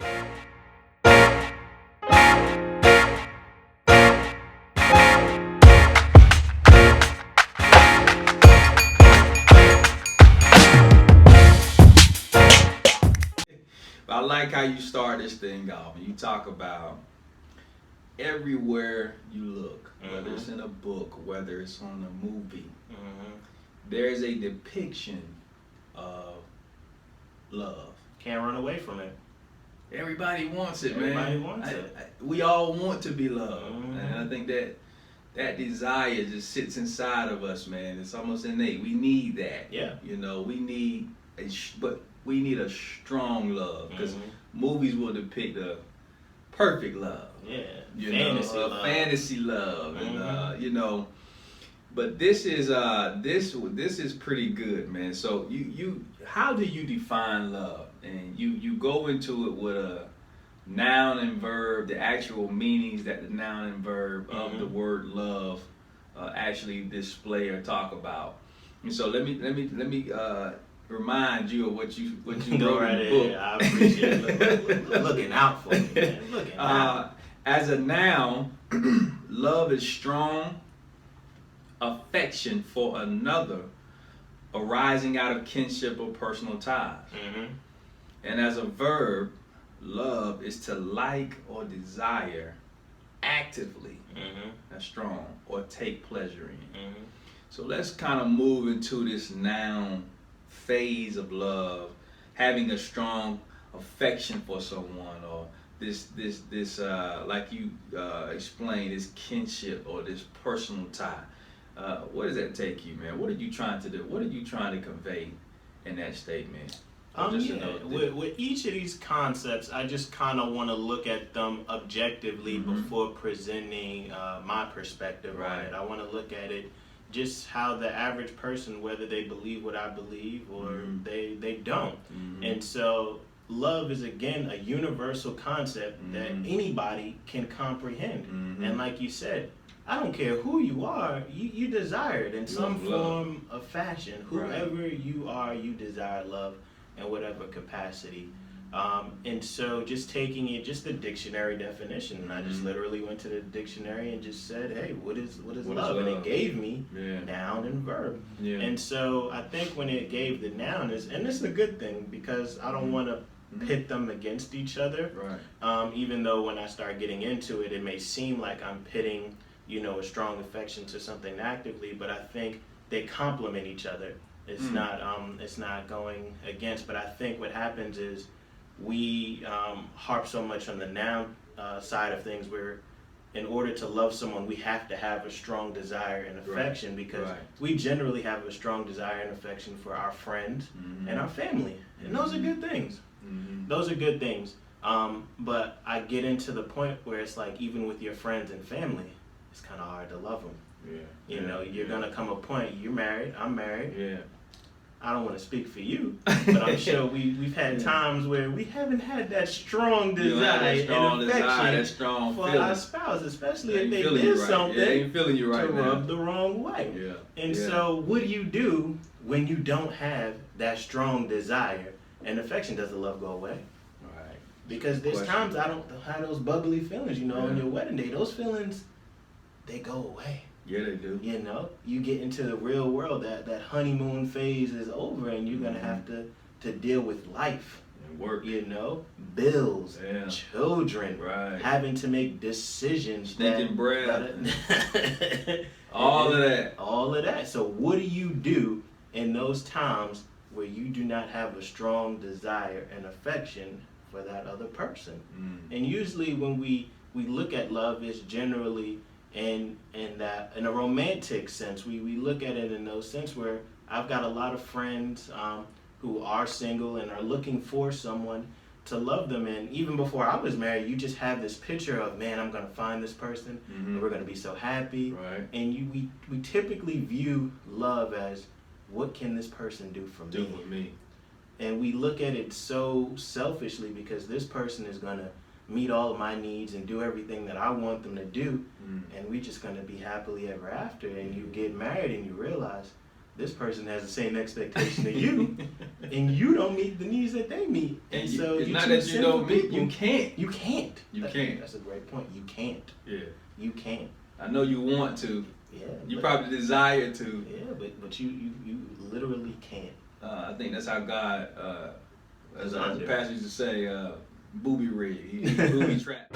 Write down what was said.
I like how you start this thing off and you talk about everywhere you look, whether it's in a book, whether it's on a movie, there's a depiction of love. Can't run away from it. Everybody wants it, man. Everybody wants it. We all want to be loved, and I think that desire just sits inside of us, man. It's almost innate. We need that. Yeah. We need but we need a strong love because movies will depict a perfect love. Yeah. Fantasy love, and But this is this is pretty good, man. So you how do you define love? And you go into it with a noun and verb, the actual meanings that the noun and verb of the word love actually display or talk about. And so let me remind you of what you wrote in the book. I appreciate looking out for me, man. Looking out. As a noun, love is strong affection for another arising out of kinship or personal ties. And as a verb, love is to like or desire actively, that's strong, or take pleasure in. So let's kind of move into this noun phase of love, having a strong affection for someone, or this like you explained, this kinship or this personal tie. Where does that take you, man? What are you trying to do? What are you trying to convey in that statement? With each of these concepts, I just kind of want to look at them objectively before presenting my perspective on it. I want to look at it just how the average person, whether they believe what I believe or they don't. And so love is, again, a universal concept that anybody can comprehend. And like you said, I don't care who you are, you desire it in some form of fashion. Whoever you are, you desire love in whatever capacity. And so just taking it, just the dictionary definition, and I just literally went to the dictionary and just said, hey, what is love? And it gave me noun and verb. And so I think when it gave the noun, and this is a good thing because I don't want to pit them against each other. Even though when I start getting into it, it may seem like I'm pitting, a strong affection to something actively, but I think they complement each other. It's not going against, but I think what happens is we harp so much on the noun side of things where in order to love someone, we have to have a strong desire and affection because we generally have a strong desire and affection for our friends and our family. And those are good things. Those are good things. But I get into the point where it's like even with your friends and family, it's kind of hard to love them. You're going to come a point, you're married, I'm married. I don't want to speak for you, but I'm sure we've had times where we haven't had that strong desire and affection for our spouse, especially if they did something to rub the wrong way. And so what do you do when you don't have that strong desire and affection? Does the love go away? Because there's times I don't have those bubbly feelings, on your wedding day. Those feelings, they go away. Yeah, they do. You get into the real world. That honeymoon phase is over, and you're gonna have to deal with life and work. Bills, children, having to make decisions. Stinking breath. All of that. So what do you do in those times where you do not have a strong desire and affection for that other person? And usually when we look at love, it's generally in a romantic sense. We look at it in those sense where I've got a lot of friends who are single and are looking for someone to love them. And even before I was married, you just have this picture of, man, I'm going to find this person and we're going to be so happy. And we typically view love as, what can this person do for me? And we look at it so selfishly because this person is going to meet all of my needs and do everything that I want them to do, and we just going to be happily ever after. And you get married and you realize this person has the same expectation of you, and you don't meet the needs that they meet. And so it's not that you don't meet, you can't. You can't. You can't. That's a great point. You can't. Yeah. You can't. I know you want to. Yeah. You probably desire to. Yeah, but you literally can't. I think that's how God, as the Designed pastor it. used to say, booby rig. He booby trapped.